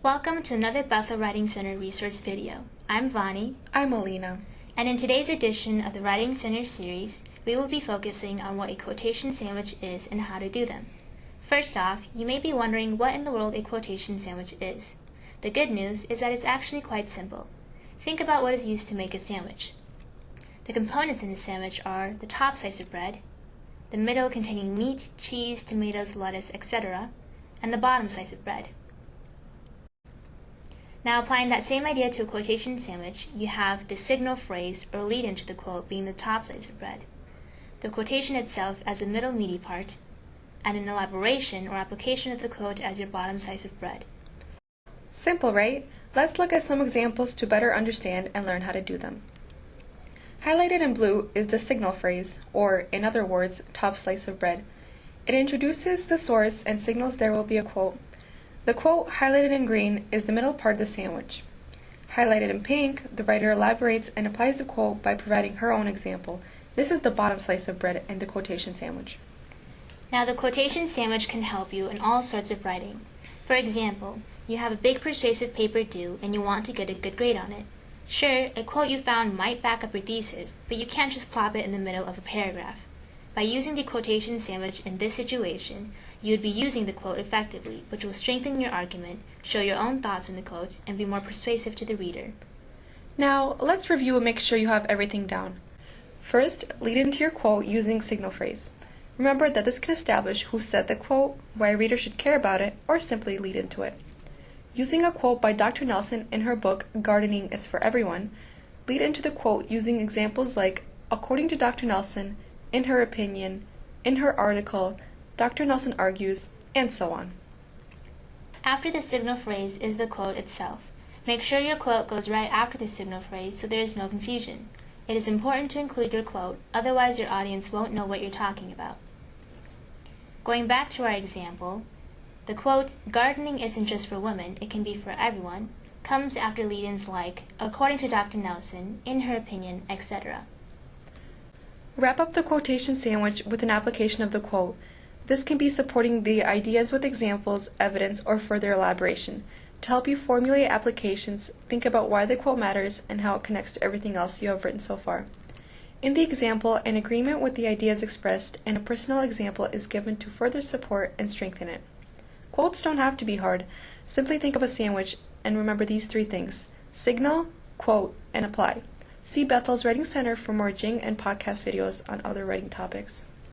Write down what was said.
Welcome to another Bethel Writing Center resource video. I'm Vani. I'm Alina. And in today's edition of the Writing Center series, we will be focusing on what a quotation sandwich is and how to do them. First off, you may be wondering what in the world a quotation sandwich is. The good news is that it's actually quite simple. Think about what is used to make a sandwich. The components in a sandwich are the top slice of bread, the middle containing meat, cheese, tomatoes, lettuce, etc., and the bottom slice of bread. Now, applying that same idea to a quotation sandwich, you have the signal phrase or lead-in to the quote being the top slice of bread, the quotation itself as the middle meaty part, and an elaboration or application of the quote as your bottom slice of bread. Simple, right? Let's look at some examples to better understand and learn how to do them. Highlighted in blue is the signal phrase, or, in other words, top slice of bread. It introduces the source and signals there will be a quote. The quote, highlighted in green, is the middle part of the sandwich. Highlighted in pink, the writer elaborates and applies the quote by providing her own example. This is the bottom slice of bread in the quotation sandwich. Now, the quotation sandwich can help you in all sorts of writing. For example, you have a big persuasive paper due and you want to get a good grade on it. Sure, a quote you found might back up your thesis, but you can't just plop it in the middle of a paragraph. By using the quotation sandwich in this situation, you would be using the quote effectively, which will strengthen your argument, show your own thoughts in the quote, and be more persuasive to the reader. Now, let's review and make sure you have everything down. First, lead into your quote using signal phrase. Remember that this can establish who said the quote, why a reader should care about it, or simply lead into it. Using a quote by Dr. Nelson in her book, Gardening is for Everyone, lead into the quote using examples like, according to Dr. Nelson, in her opinion, in her article, Dr. Nelson argues, and so on. After the signal phrase is the quote itself. Make sure your quote goes right after the signal phrase so there is no confusion. It is important to include your quote, otherwise your audience won't know what you're talking about. Going back to our example, the quote, gardening isn't just for women, it can be for everyone, comes after lead-ins like, according to Dr. Nelson, in her opinion, etc. Wrap up the quotation sandwich with an application of the quote. This can be supporting the ideas with examples, evidence, or further elaboration. To help you formulate applications, think about why the quote matters and how it connects to everything else you have written so far. In the example, an agreement with the ideas expressed and a personal example is given to further support and strengthen it. Quotes don't have to be hard. Simply think of a sandwich and remember these three things: signal, quote, and apply. See Bethel's Writing Center for more Jing and podcast videos on other writing topics.